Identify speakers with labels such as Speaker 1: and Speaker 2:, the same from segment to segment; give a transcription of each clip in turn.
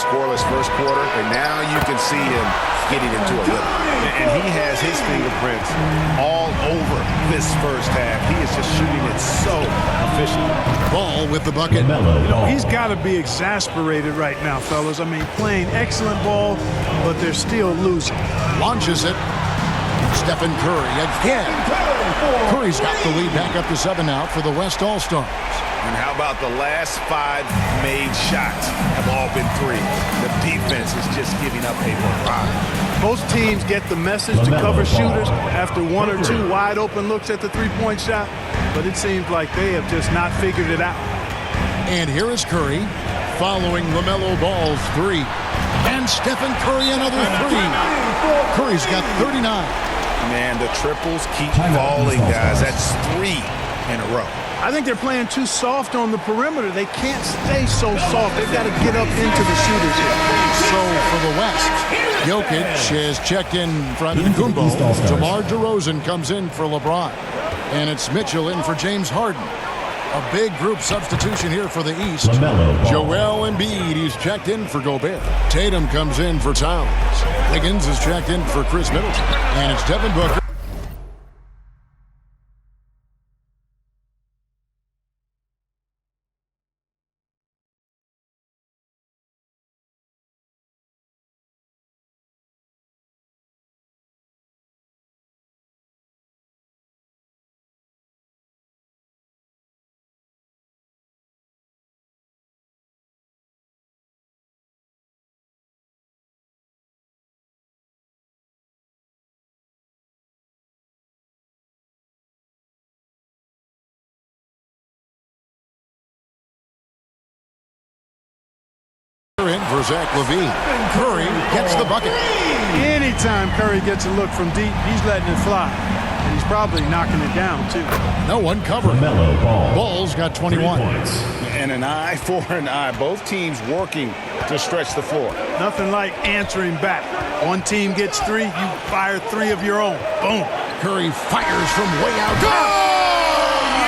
Speaker 1: scoreless first quarter, and now you can see him getting into a rhythm.
Speaker 2: And he has his fingerprints all over this first half. He is just shooting it so efficient.
Speaker 3: Ball with the bucket.
Speaker 4: He's got to be exasperated right now, fellas. I mean, playing excellent ball, but they're still losing.
Speaker 3: Launches it. Stephen Curry again. Curry's got the lead back up to 7 now for the West All-Stars.
Speaker 1: And how about the last 5 made shots have all been 3? The defense is just giving up a barrage.
Speaker 4: Most teams get the message to cover shooters after 1 or 2 wide open looks at the three-point shot, but it seems like they have just not figured it out.
Speaker 3: And here is Curry following LaMelo Ball's 3. And Stephen Curry another 3. Curry's got 39.
Speaker 1: Man, the triples keep falling, guys. That's 3 in a row.
Speaker 4: I think they're playing too soft on the perimeter. They can't stay so soft. They've got to get up into the shooters here.
Speaker 3: So for the West, Jokic has checked in for Antetokounmpo. DeMar DeRozan comes in for LeBron. And it's Mitchell in for James Harden. A big group substitution here for the East. Joel Embiid, he's checked in for Gobert. Tatum comes in for Towns. Wiggins is checked in for Chris Middleton. And it's Devin Booker. In for Zach LaVine. Curry gets the bucket.
Speaker 4: Anytime Curry gets a look from deep, he's letting it fly. And he's probably knocking it down, too.
Speaker 3: No one covering. Ball's got 21.
Speaker 1: And an eye for an eye. Both teams working to stretch the floor.
Speaker 4: Nothing like answering back. One team gets 3, you fire 3 of your own. Boom.
Speaker 3: Curry fires from way out.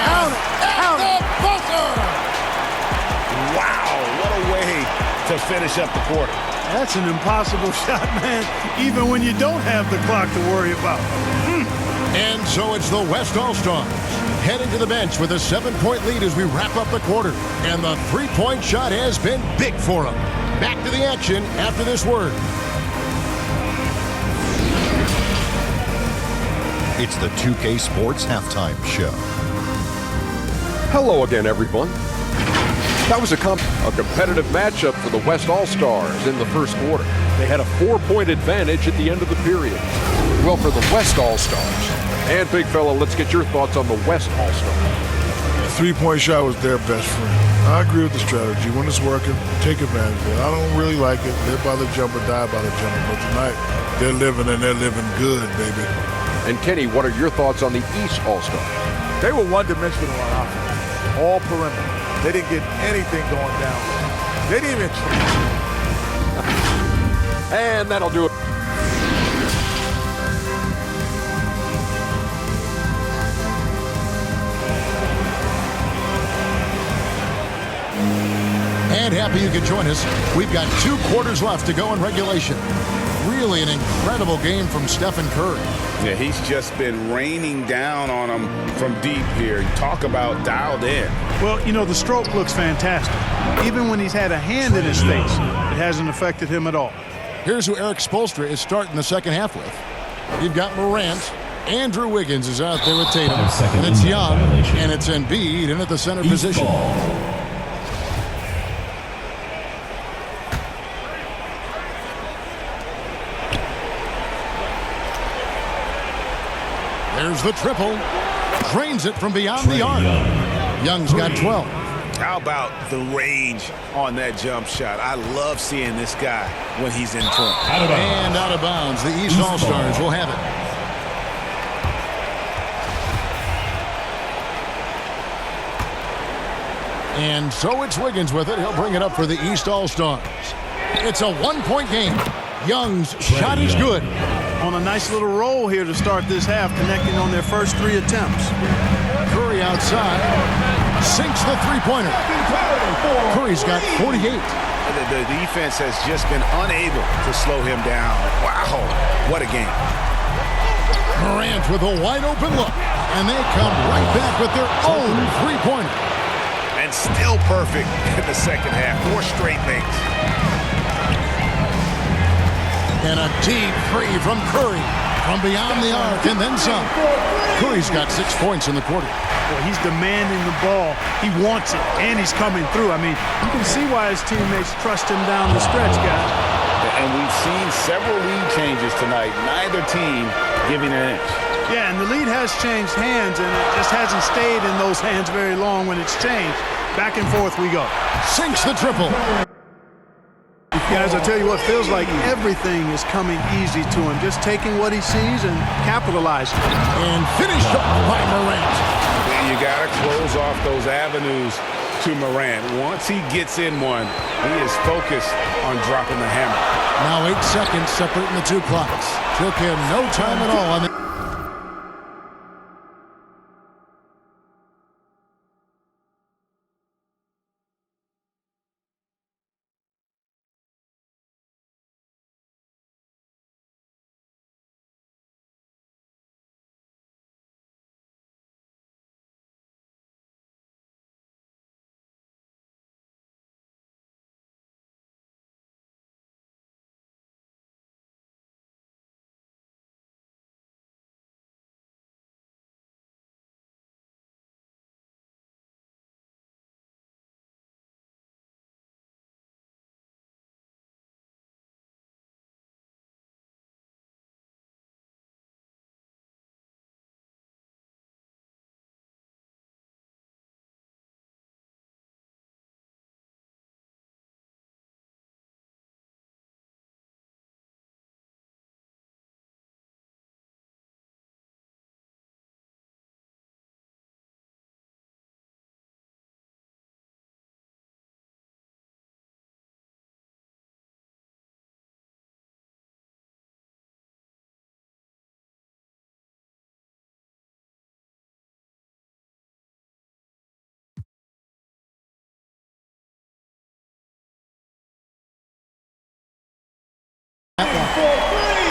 Speaker 3: Out at the buzzer!
Speaker 1: Wow, what a way to finish up the quarter.
Speaker 4: That's an impossible shot, man, even when you don't have the clock to worry about.
Speaker 3: And so it's the West All-Stars heading to the bench with a 7-point lead as we wrap up the quarter. And the three-point shot has been big for them. Back to the action after this word.
Speaker 5: It's the 2K Sports Halftime Show.
Speaker 6: Hello again, everyone. That was a competitive matchup for the West All-Stars in the first quarter. They had a 4-point advantage at the end of the period. Well, for the West All-Stars, and big fella, let's get your thoughts on the West All-Stars.
Speaker 7: The three-point shot was their best friend. I agree with the strategy. When it's working, take advantage of it. I don't really like it. Live by the jumper, die by the jumper. But tonight, they're living and they're living good, baby.
Speaker 6: And Kenny, what are your thoughts on the East All-Stars?
Speaker 2: They were one-dimensional on offense. All perimeter. They didn't get anything going down. They didn't even try.
Speaker 6: And that'll do it.
Speaker 3: And happy you could join us. We've got 2 quarters left to go in regulation. Really an incredible game from Stephen Curry.
Speaker 1: Yeah, he's just been raining down on him from deep here. Talk about dialed in.
Speaker 4: Well, you know, the stroke looks fantastic. Even when he's had a hand in his face, it hasn't affected him at all.
Speaker 3: Here's who Eric Spoelstra is starting the second half with. You've got Morant. Andrew Wiggins is out there with Tatum. And it's Young. And it's Embiid in at the center position. There's the triple. Drains it from beyond the arc. Young's got 12.
Speaker 1: How about the range on that jump shot? I love seeing this guy when he's in front.
Speaker 3: And out of bounds. The East All-Stars will have it. And so it's Wiggins with it. He'll bring it up for the East All-Stars. It's a 1-point game. Young's shot is good.
Speaker 4: On a nice little roll here to start this half, connecting on their first 3 attempts.
Speaker 3: Curry outside. Sinks the three-pointer. Curry's got 48.
Speaker 1: The The defense has just been unable to slow him down. Wow, what a game.
Speaker 3: Morant with a wide open look, and they come right back with their own three-pointer.
Speaker 1: And still perfect in the second half. 4 straight things.
Speaker 3: And a deep three from Curry from beyond the arc, and then some. Curry's got 6 points in the quarter.
Speaker 4: Well, he's demanding the ball. He wants it, and he's coming through. I mean, you can see why his teammates trust him down the stretch, guys.
Speaker 1: And we've seen several lead changes tonight. Neither team giving an inch.
Speaker 4: Yeah, and the lead has changed hands, and it just hasn't stayed in those hands very long when it's changed. Back and forth we go.
Speaker 3: Sinks the triple.
Speaker 4: Guys, I tell you what, feels like everything is coming easy to him. Just taking what he sees and capitalizing.
Speaker 3: And finished off by Morant.
Speaker 1: You got to close off those avenues to Morant. Once he gets in one, he is focused on dropping the hammer.
Speaker 3: Now 8 seconds separating the 2 clocks. Took him no time at all on the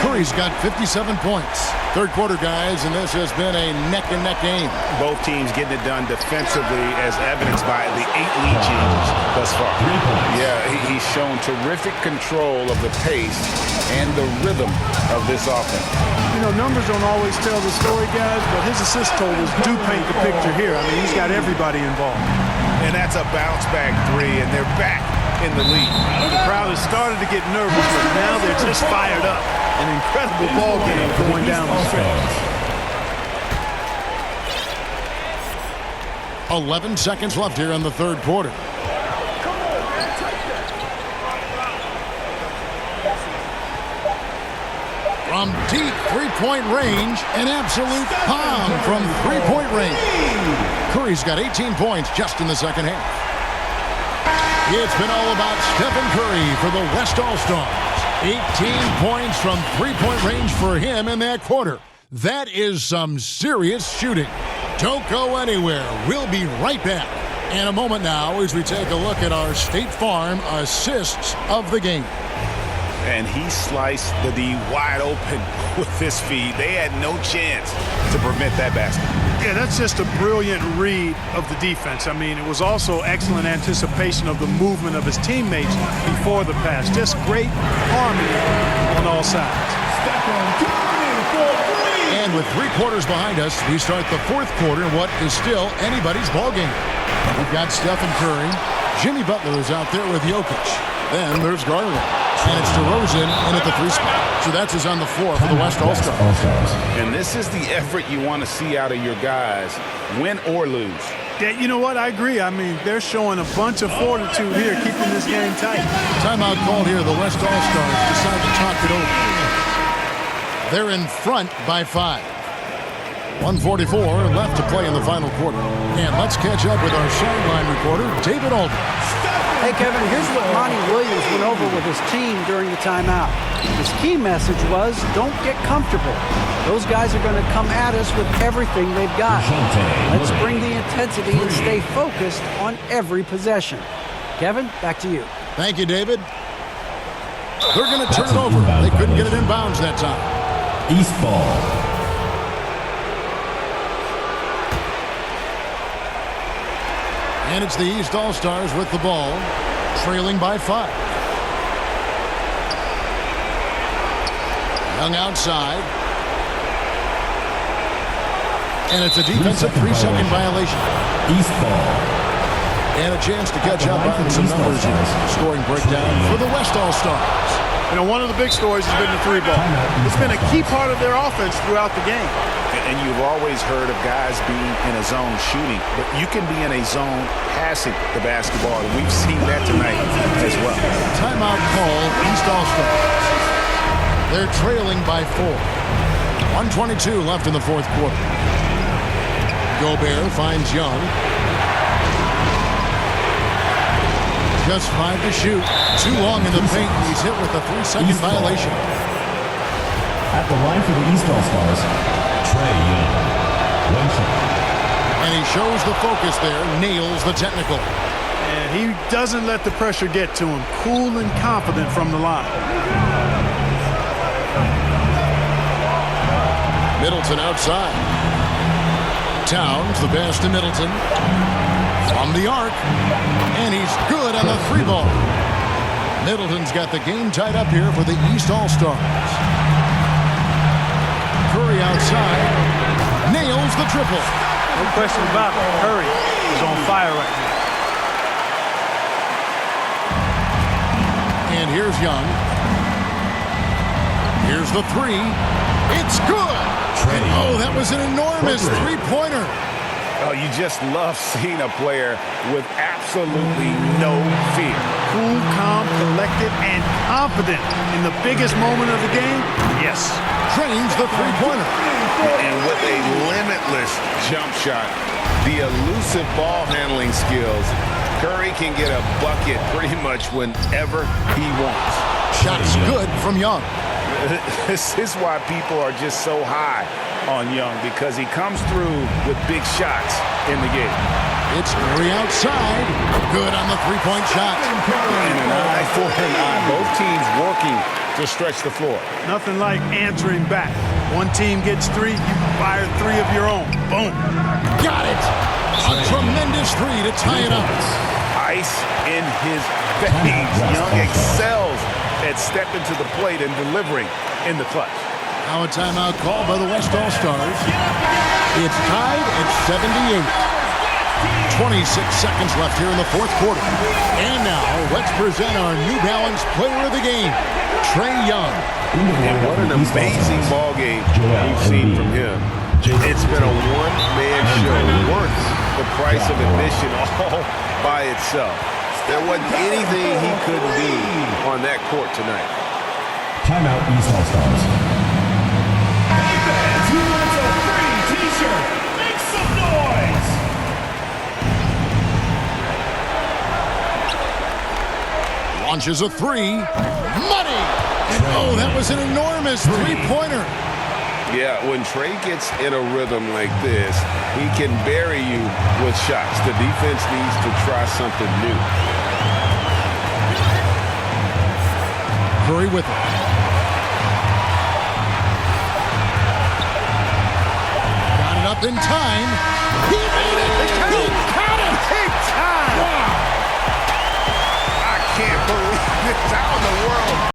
Speaker 3: Curry's got 57 points. Third quarter, guys, and this has been a neck-and-neck game.
Speaker 1: Both teams getting it done defensively, as evidenced by the 8 lead changes thus far. Yeah, he's shown terrific control of the pace and the rhythm of this offense.
Speaker 4: You know, numbers don't always tell the story, guys, but his assist totals do paint the picture here. I mean, he's got everybody involved.
Speaker 1: And that's a bounce-back 3, and they're back in the lead.
Speaker 4: The crowd has started to get nervous, but now they're just fired up. An incredible ball game going down the stretch.
Speaker 3: 11 seconds left here in the third quarter. From deep three-point range, an absolute bomb from three-point range. Curry's got 18 points just in the second half. It's been all about Stephen Curry for the West All-Stars. 18 points from three-point range for him in that quarter. That is some serious shooting. Don't go anywhere. We'll be right back in a moment now as we take a look at our State Farm assists of the game.
Speaker 1: And he sliced the D wide open with this feed. They had no chance to prevent that basket.
Speaker 4: Yeah, that's just a brilliant read of the defense. I mean, it was also excellent anticipation of the movement of his teammates before the pass. Just great harmony on all sides.
Speaker 3: And with 3 quarters behind us, we start the fourth quarter in what is still anybody's ballgame. We've got Stephen Curry. Jimmy Butler is out there with Jokic. Then there's Garland. And it's DeRozan in at the 3 spot. So that's who's on the floor for the West All-Stars.
Speaker 1: And this is the effort you want to see out of your guys, win or lose.
Speaker 4: Yeah, you know what? I agree. I mean, they're showing a bunch of fortitude here, keeping this game tight.
Speaker 3: Timeout called here. The West All-Stars decide to talk it over. They're in front by 5. 1:44 left to play in the final quarter. And let's catch up with our sideline reporter, David Aldridge.
Speaker 8: Hey, Kevin, here's what Monty Williams went over with his team during the timeout. His key message was, don't get comfortable. Those guys are going to come at us with everything they've got. Let's bring the intensity and stay focused on every possession. Kevin, back to you.
Speaker 3: Thank you, David. They're going to turn it over. They couldn't get it in bounds that time.
Speaker 9: East ball.
Speaker 3: And it's the East All-Stars with the ball, trailing by 5. Young outside. And it's a defensive 3-second violation.
Speaker 9: East ball.
Speaker 3: And a chance to catch up on some numbers here. Scoring breakdown for the West All-Stars.
Speaker 4: You know, one of the big stories has been the 3-ball. It's been a key part of their offense throughout the game.
Speaker 1: And you've always heard of guys being in a zone shooting, but you can be in a zone passing the basketball. And we've seen that tonight as well.
Speaker 3: Timeout call, East All-Stars. They're trailing by 4. 1:22 left in the fourth quarter. Gobert finds Young. Just 5 to shoot. Too long in the paint. He's hit with a 3-second violation.
Speaker 9: At the line for the East All-Stars, Trae Young. One shot.
Speaker 3: And he shows the focus there. Nails the technical.
Speaker 4: And he doesn't let the pressure get to him. Cool and confident from the line.
Speaker 3: Middleton outside. Towns, the pass to Middleton. From the arc. And he's good on the 3-ball. Middleton's got the game tied up here for the East All-Stars. Curry outside. Nails the triple.
Speaker 4: No question about it. Curry is on fire right now.
Speaker 3: And here's Young. Here's the 3. It's good. And oh, that was an enormous 3-pointer.
Speaker 1: Oh, you just love seeing a player with absolutely no fear.
Speaker 4: Cool, calm, collected, and confident in the biggest moment of the game. Yes.
Speaker 3: Drains the 3-pointer.
Speaker 2: And with a limitless jump shot, the elusive ball handling skills, Curry can get a bucket pretty much whenever he wants.
Speaker 3: Shots good from Young.
Speaker 1: This is why people are just so high on Young, because he comes through with big shots in the game.
Speaker 3: It's Curry outside. Good on the 3-point shot.
Speaker 1: And an eye for an eye. Both teams working to stretch the floor.
Speaker 4: Nothing like answering back. One team gets 3, you fire 3 of your own. Boom.
Speaker 3: Got it. A tremendous 3 to tie it up.
Speaker 1: Ice in his veins. Young excels at stepping to the plate and delivering in the clutch.
Speaker 3: Now a timeout called by the West All-Stars. It's tied at 78. 26 seconds left here in the fourth quarter. And now let's present our New Balance player of the game, Trae Young.
Speaker 2: And what an amazing ball game we've seen from him. It's been a one-man show worth the price of admission all by itself. There wasn't anything he couldn't do on that court tonight.
Speaker 9: Timeout East All-Stars.
Speaker 10: Who wants a free t-shirt? Make some noise!
Speaker 3: Launches a 3. Money! And oh, that was an enormous 3-pointer.
Speaker 2: Yeah, when Trae gets in a rhythm like this, he can bury you with shots. The defense needs to try something new.
Speaker 3: Curry with it. Got it up in time. He made it! He got it!
Speaker 2: Big time!
Speaker 3: Wow.
Speaker 2: I can't believe it. How in the world